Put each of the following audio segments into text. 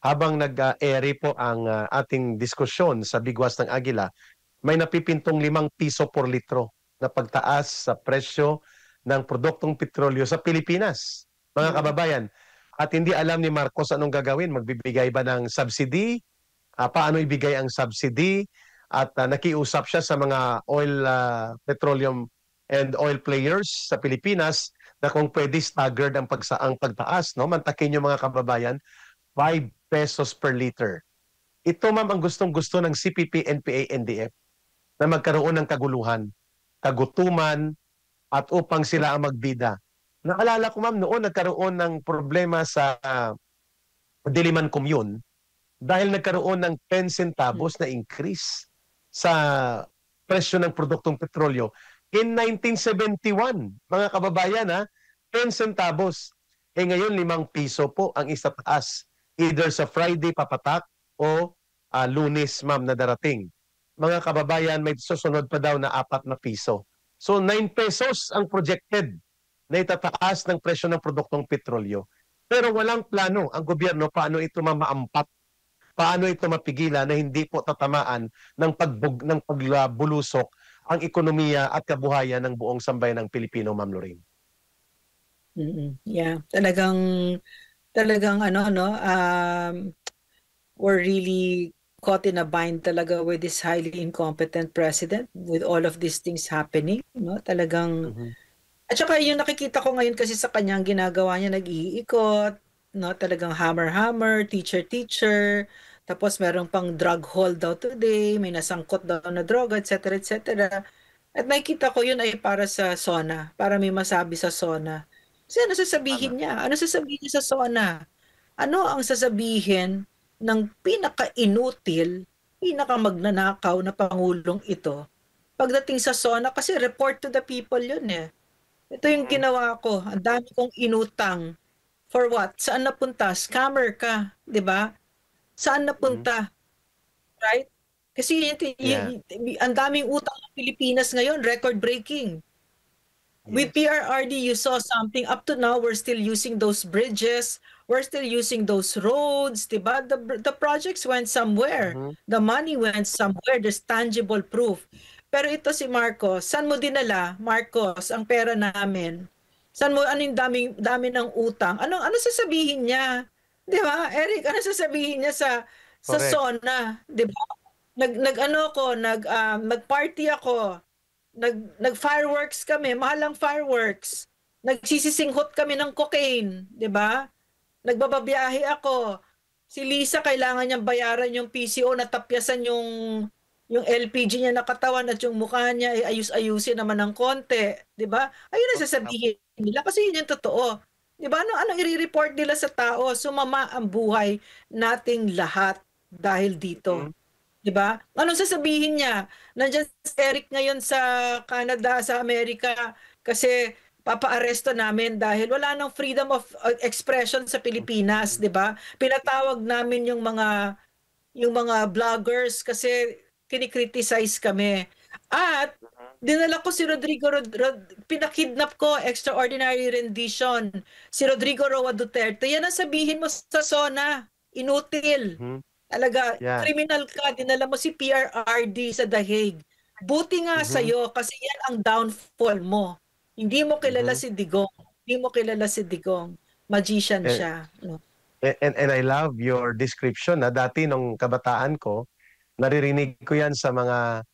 habang nag-ere po ang ating diskusyon sa Bigwas ng Agila, may napipintong 5 piso por litro na pagtaas sa presyo ng produktong petrolyo sa Pilipinas, mga kababayan. At hindi alam ni Marcos anong gagawin. Magbibigay ba ng subsidy? Paano ibigay ang subsidy? At nakiusap siya sa mga petroleum and oil players sa Pilipinas na kung pwede staggered ang pagtaas. No? Mantakin yung mga kababayan, 5 pesos per liter. Ito ma'am ang gustong-gusto ng CPP, NPA, NDF na magkaroon ng kaguluhan, kagutuman, at upang sila ang magbida. Naalala ko ma'am, noon nagkaroon ng problema sa Diliman Commune dahil nagkaroon ng 10 centavos na increase sa presyo ng produktong petrolyo. In 1971, mga kababayan, 10 centavos. Ngayon, 5 piso po ang istataas. Either sa Friday papatak o Lunes, ma'am, na darating. Mga kababayan, may susunod pa daw na 4 na piso. So 9 pesos ang projected na itataas ng presyo ng produktong petrolyo. Pero walang plano ang gobyerno paano ito mamaampat, paano ito mapigilan na hindi po tatamaan ng pagbulusok ang ekonomiya at kabuhayan ng buong sambayan ng Pilipino, Ma'am Lorraine. Yeah, talagang we're really caught in a bind talaga with this highly incompetent president with all of these things happening, no? Talagang at saka yung nakikita ko ngayon kasi sa kanyang ginagawa niya, nag-iikot, no? Talagang hammer, teacher, tapos meron pang drug haul daw today, may nasangkot daw na droga, etc., etc. At nakikita ko yun ay para sa SONA, para may masabi sa SONA. Kasi ano sasabihin niya? Ano sasabihin niya sa SONA? Ano ang sasabihin ng pinaka-inutil, pinaka-magnanakaw na pangulong ito pagdating sa SONA? Kasi report to the people yun eh. Ito yung ginawa ko. Ang dami kong inutang. For what? Saan napunta? Scammer ka. 'Di ba? Saan napunta? Right? Kasi ang daming utang ng Pilipinas ngayon, record-breaking. With PRRD, you saw something. Up to now, we're still using those bridges. We're still using those roads. Diba? The projects went somewhere. The money went somewhere. There's tangible proof. Pero ito si Marcos, saan mo dinala, Marcos, ang pera namin? Ano yung dami ng utang? Ano sasabihin niya? 'Di ba? Eric, ano sasabihin niya sa SONA, 'di ba? Nag-party ako. Nag-fireworks kami, mahalang fireworks. Nagsisisinghot kami ng cocaine, 'di ba? Nagbababiyahe ako. Si Lisa kailangan niyang bayaran yung PCO, natapyasan yung LPG niya na katawan at yung mukha niya ay ayus-ayusin naman ng konti, 'di ba? Ayun ang sasabihin nila kasi yun yung totoo. 'Di ba? Ano i-report nila sa tao? Sumama ang buhay nating lahat dahil dito. 'Di ba? Anong sasabihin niya? Nandiyan si Eric ngayon sa Canada, sa Amerika kasi papa-aresto namin dahil wala nang freedom of expression sa Pilipinas, 'di ba? Pinatawag namin yung mga vloggers kasi kinikriticize kami. At dinala ko si pinakidnap ko, extraordinary rendition, si Rodrigo Roa Duterte. Yan ang sabihin mo sa SONA. Inutil. Talaga, criminal ka, dinala mo si PRRD sa The Hague. Buti nga sa'yo kasi yan ang downfall mo. Hindi mo kilala si Digong. Hindi mo kilala si Digong. Magician siya. No? And I love your description. Dati nung kabataan ko, naririnig ko yan sa mga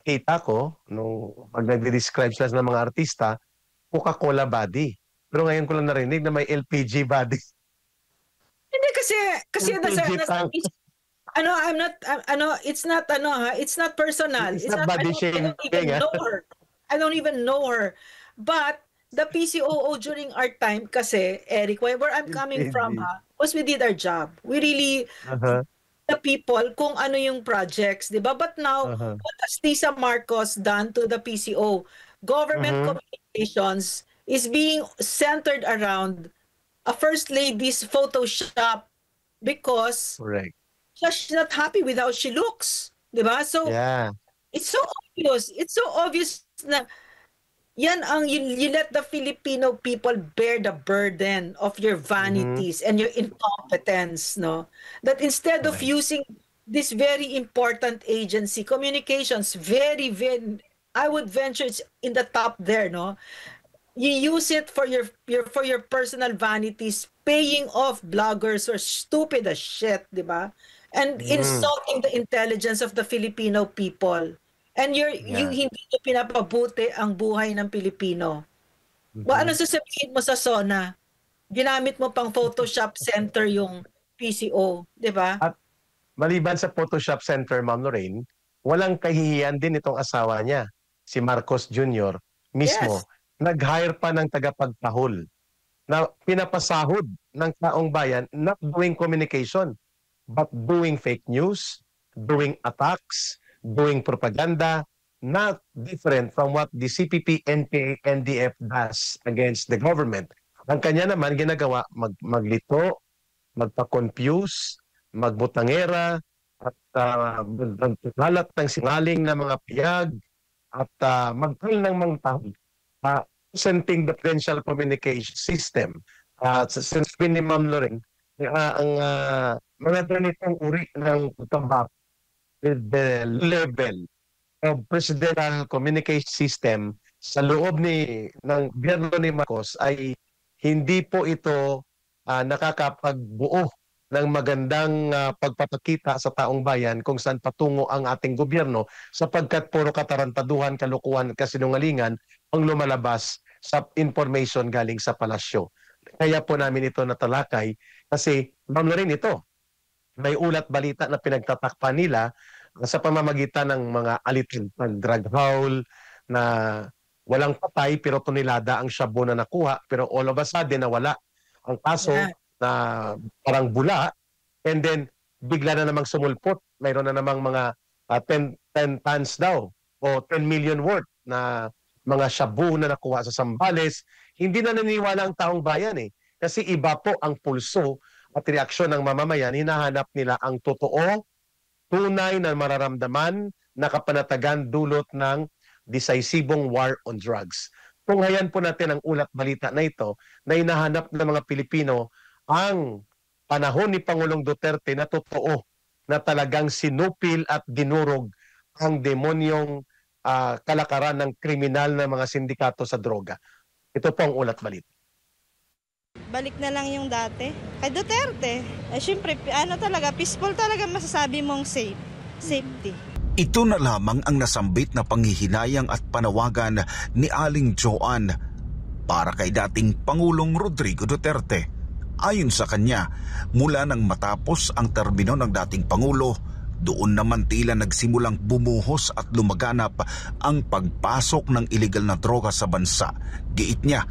kita ko nung pag nagde-describe sila ng mga artista, Coca-Cola body. Pero ngayon ko lang narinig na may LPG body. Hindi kasi it's not personal. It's not body shaming. I don't even know her. But the PCOO during our time kasi, Eric, where I'm coming from was we did our job. We really the people kung ano yung projects, 'di ba? But now, what has Lisa Marcos done to the PCO? Government communications is being centered around a first lady's Photoshop because she's not happy with how she looks, 'di ba? So it's so obvious. It's so obvious na Yan ang you let the Filipino people bear the burden of your vanities and your incompetence, no? That instead of Correct. using this very important agency, communications, very, I would venture it's in the top there, no? You use it for your personal vanities, paying off bloggers who are stupid as shit, di ba? And insulting the intelligence of the Filipino people. And Yeah. hindi nyo pinapabuti ang buhay ng Pilipino. Ano sasabihin mo sa SONA? Ginamit mo pang Photoshop Center yung PCO, di ba? At maliban sa Photoshop Center, Ma'am Lorraine, walang kahihiyan din itong asawa niya, si Marcos Jr. mismo. Yes. Nag-hire pa ng tagapagtahol na pinapasahod ng taong bayan, not doing communication, but doing fake news, doing attacks, doing propaganda, not different from what the CPP, NPA, NDF does against the government. Ang kanya naman ginagawa, maglito, magpa-confuse, magbutangera, at magkalat ng singaling na mga piyag, at magkal ng mga tao. Presenting the potential communication system. Since ni Ma'am Lorraine, ang mga ganitong uri ng tabak with the level of presidential communication system sa loob ng gobyerno ni Marcos ay hindi po ito nakakapagbuo ng magandang pagpapakita sa taong bayan kung saan patungo ang ating gobyerno sapagkat puro katarantaduhan, kalukuhan, kasinungalingan ang lumalabas sa information galing sa palasyo. Kaya po namin ito natalakay kasi Ma'am Lorraine, ito may ulat balita na pinagtatakpan nila sa pamamagitan ng mga alitintang drug haul na walang patay pero tonelada ang shabu na nakuha pero all of a sudden nawala ang kaso na parang bula and then bigla na namang sumulpot. Mayroon na namang mga 10 tons daw o 10 million worth na mga shabu na nakuha sa Zambales. Hindi na naniniwala ang taong bayan kasi iba po ang pulso at reaksyon ng mamamayan. Hinahanap nila ang totoo, tunay na mararamdaman na kapanatagan dulot ng decisibong war on drugs. Tunghayan po natin ang ulat balita na ito na hinahanap ng mga Pilipino ang panahon ni Pangulong Duterte na totoo na talagang sinupil at dinurog ang demonyong kalakaran ng kriminal na mga sindikato sa droga. Ito po ang ulat balita. Balik na lang yung dati. Kay Duterte, syempre, talaga, peaceful talaga masasabi mong safety. Ito na lamang ang nasambit na panghihinayang at panawagan ni Aling Joan para kay dating Pangulong Rodrigo Duterte. Ayon sa kanya, mula nang matapos ang termino ng dating Pangulo, doon naman tila nagsimulang bumuhos at lumaganap ang pagpasok ng iligal na droga sa bansa. Giit niya,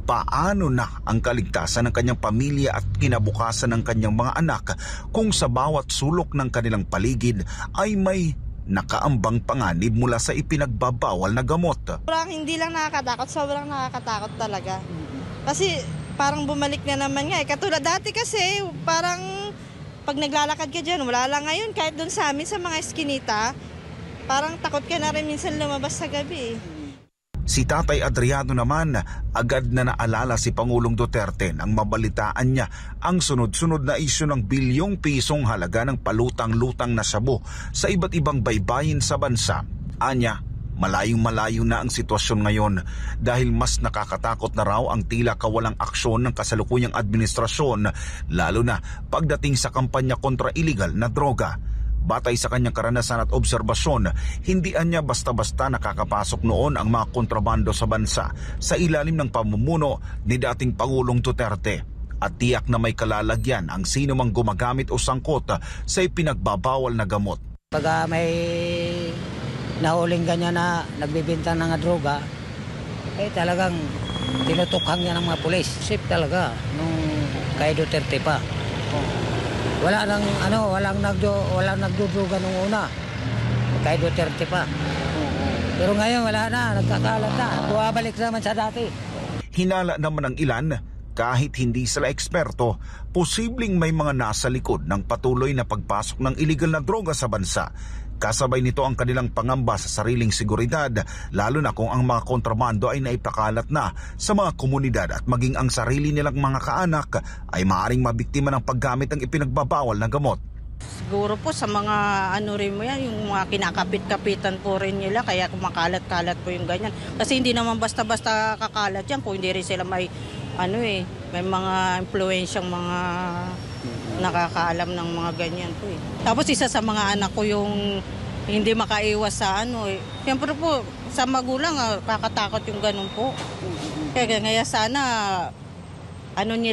paano na ang kaligtasan ng kanyang pamilya at kinabukasan ng kanyang mga anak kung sa bawat sulok ng kanilang paligid ay may nakaambang panganib mula sa ipinagbabawal na gamot. Hindi lang nakakatakot, sobrang nakakatakot talaga. Kasi parang bumalik na naman nga. Katulad dati kasi parang pag naglalakad ka dyan, wala lang ngayon. Kahit doon sa amin sa mga eskinita, parang takot ka na rin minsan lumabas sa gabi. Si Tatay Adriano naman, agad na naalala si Pangulong Duterte nang mabalitaan niya ang sunod-sunod na isyu ng bilyong pisong halaga ng palutang-lutang na shabu sa iba't ibang baybayin sa bansa. Anya, malayong-malayo na ang sitwasyon ngayon dahil mas nakakatakot na raw ang tila kawalang aksyon ng kasalukuyang administrasyon, lalo na pagdating sa kampanya kontra iligal na droga. Batay sa kanyang karanasan at obserbasyon, hindi niya basta-basta nakakapasok noon ang mga kontrabando sa bansa sa ilalim ng pamumuno ni dating Pangulong Duterte. At tiyak na may kalalagyan ang sino mang gumagamit o sangkot sa ipinagbabawal na gamot. Pag may nahuling ganyan na nagbibinta ng droga, talagang tinutukhang niya ng mga pulis. Safe talaga nung kay Duterte pa. Walang nagdudruga nung una. Kay Duterte pa. Pero ngayon wala na, nagkakalat na. Buwabalik naman sa dati. Hinala naman ng ilan, kahit hindi sila eksperto, posibleng may mga nasa likod ng patuloy na pagpasok ng iligal na droga sa bansa. Kasabay nito ang kanilang pangamba sa sariling seguridad, lalo na kung ang mga kontrabando ay naipakalat na sa mga komunidad at maging ang sarili nilang mga kaanak ay maaaring mabiktima ng paggamit ng ipinagbabawal na gamot. Siguro po sa mga ano rin mo yan, yung mga kinakapit-kapitan po rin nila, kaya kumakalat-kalat po yung ganyan. Kasi hindi naman basta-basta kakalat yan kung hindi rin sila may may mga impluensyang mga nakakaalam ng mga ganyan po eh. Tapos isa sa mga anak ko yung hindi makaiwas sa Siyempre po, sa magulang, kakatakot yung ganun po. Kaya sana, anuhin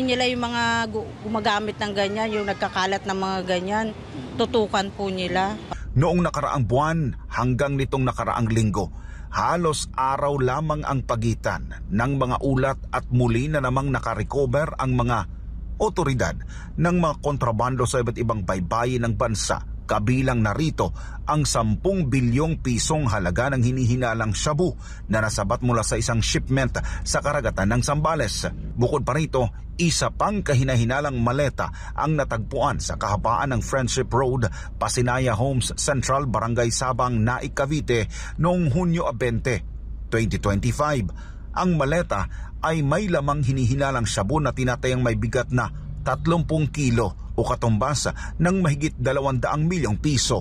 nila yung mga gumagamit ng ganyan, yung nagkakalat ng mga ganyan, tutukan po nila. Noong nakaraang buwan hanggang nitong nakaraang linggo, halos araw lamang ang pagitan ng mga ulat at muli na namang nakarecover ang mga otoridad ng mga kontrabando sa iba't ibang baybayin ng bansa. Kabilang narito ang 10 bilyong pisong halaga ng hinihinalang shabu na nasabat mula sa isang shipment sa karagatan ng Zambales. Bukod pa rito, isa pang kahinahinalang maleta ang natagpuan sa kahabaan ng Friendship Road, Pasinaya Homes Central, Barangay Sabang, Naik, Cavite noong Hunyo 20, 2025. Ang maleta ay may lamang hinihinalang shabu na tinatayang may bigat na 30 kilo o katumbas ng mahigit 200 milyong piso.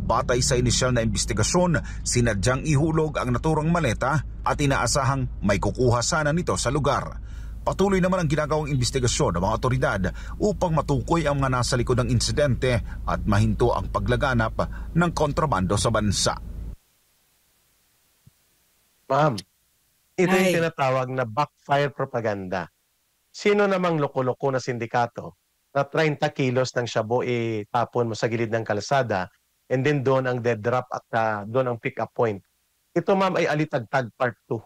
Batay sa inisyal na investigasyon, sinadyang ihulog ang naturang maleta at inaasahang may kukuha sana nito sa lugar. Patuloy naman ang ginagawang investigasyon ng mga otoridad upang matukoy ang mga nasa likod ng insidente at mahinto ang paglaganap ng kontrabando sa bansa. Ma'am, ito yung tinatawag na backfire propaganda. Sino namang loko-loko na sindikato na 30 kilos ng shabu itapon mo sa gilid ng kalsada and then doon ang dead drop at doon ang pick-up point. Ito ma'am ay alitagtag part 2.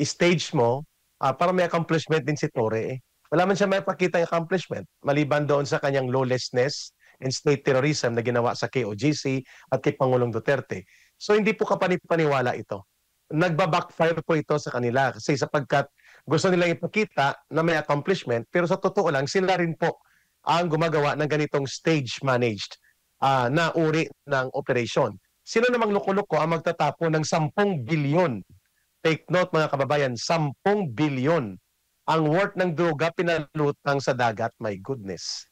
I-stage mo para may accomplishment din si Torre. Wala man siya may pakita ng accomplishment maliban doon sa kanyang lawlessness and state terrorism na ginawa sa KOJC at kay Pangulong Duterte. So hindi po kapanipaniwala ito. Nagba-backfire po ito sa kanila kasi sapagkat gusto nilang ipakita na may accomplishment pero sa totoo lang sila rin po ang gumagawa ng ganitong stage-managed na uri ng operation. Sino namang loko-loko ang magtatapon ng 10 bilyon? Take note mga kababayan, 10 bilyon ang worth ng droga pinalutang sa dagat. My goodness.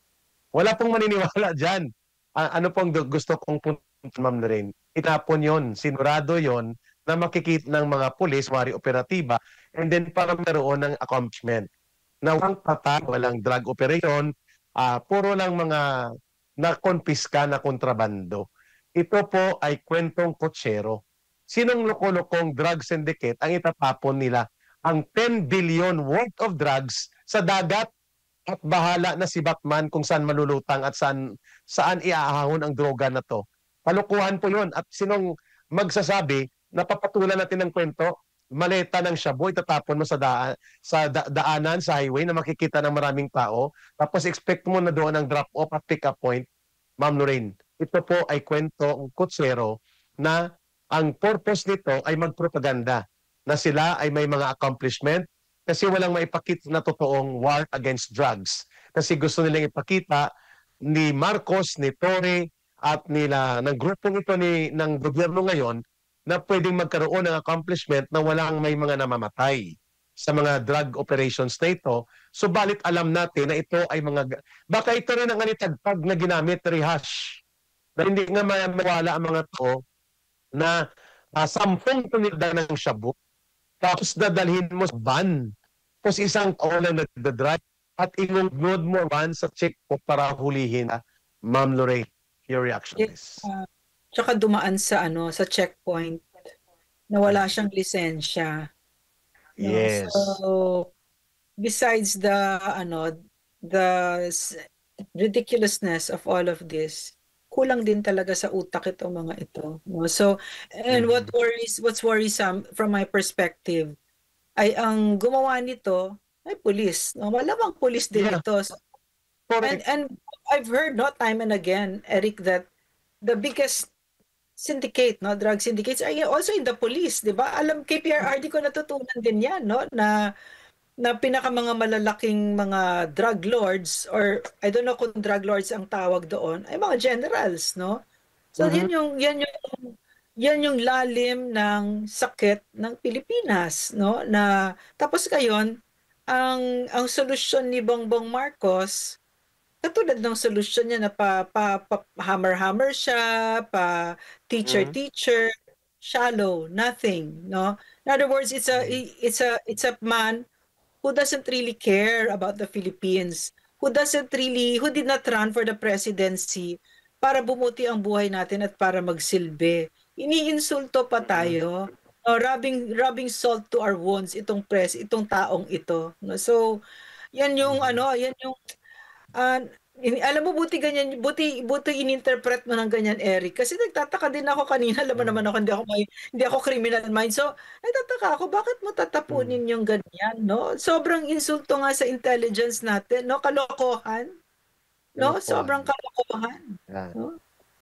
Wala pong maniniwala dyan. Ano pong gusto kong punto, Ma'am Lorraine? Itapon yon, sinurado yon na makikita ng mga pulis, wari operatiba, and then para meron ng accomplishment. Na walang patay, walang drug operation, puro lang mga na-confisca na kontrabando. Ito po ay kwentong kotsero. Sinong loko-lokong drug syndicate ang itatapon nila ang 10 billion worth of drugs sa dagat at bahala na si Batman kung saan malulutang at saan iaahon ang droga na to. Kalukuhan po yun. At sinong magsasabi na papatulan natin ng kwento, maleta ng shabu, itatapon mo sa daanan, sa highway na makikita ng maraming tao, tapos expect mo na doon ang drop-off at pick-up point. Ma'am Lorraine, ito po ay kwento ng kutsero na ang purpose nito ay magpropaganda na sila ay may mga accomplishment kasi walang maipakita na totoong war against drugs. Kasi gusto nilang ipakita ni Marcos, ni Torre, at ng grupong ito ng gobyerno ngayon na pwedeng magkaroon ng accomplishment na walang may mga namamatay sa mga drug operations na ito. Subalit alam natin na ito ay baka ito rin ang alitagpag na ginamit, rehash, na hindi nga mawala ang mga tao na 10 tonelada ng shabu, tapos dadalhin mo sa van, tapos isang taon na nagdadrive, at inunod mo van sa checkpoint para hulihin. Ma'am Lorraine, your reaction is? Tsaka dumaan sa checkpoint na wala siyang lisensya. Yes. So besides the ridiculousness of all of this, kulang din talaga sa utak itong mga ito. No? So, and what's worrisome from my perspective ay ang gumawa nito ay pulis. No? Malamang pulis din ito. So, and I've heard time and again, Eric, that the biggest syndicate, drug syndicates are also in the police, di ba? KPRRD ko natutunan din yan, na na mga malalaking mga drug lords, or I don't know kung drug lords ang tawag doon, ay mga generals, no? So yan yung lalim ng sakit ng Pilipinas, no? Na tapos ngayon ang solusyon ni Bongbong Marcos, katulad ng solusyon niya na hammer-hammer siya, teacher, shallow, nothing, no? In other words, it's a man who doesn't really care about the Philippines, who did not run for the presidency para bumuti ang buhay natin at para magsilbi. Iniinsulto pa tayo, rubbing salt to our wounds itong taong ito. No? So, yan yung alam mo, buti ininterpret mo ng ganyan, Eric, kasi nagtataka din ako kanina. Alam mo naman ako, hindi ako criminal mind, so nagtataka ako, bakit mo tatapunin yung ganyan, no? Sobrang insulto nga sa intelligence natin, no? Kalokohan, no? Sobrang kalokohan, Yeah. no?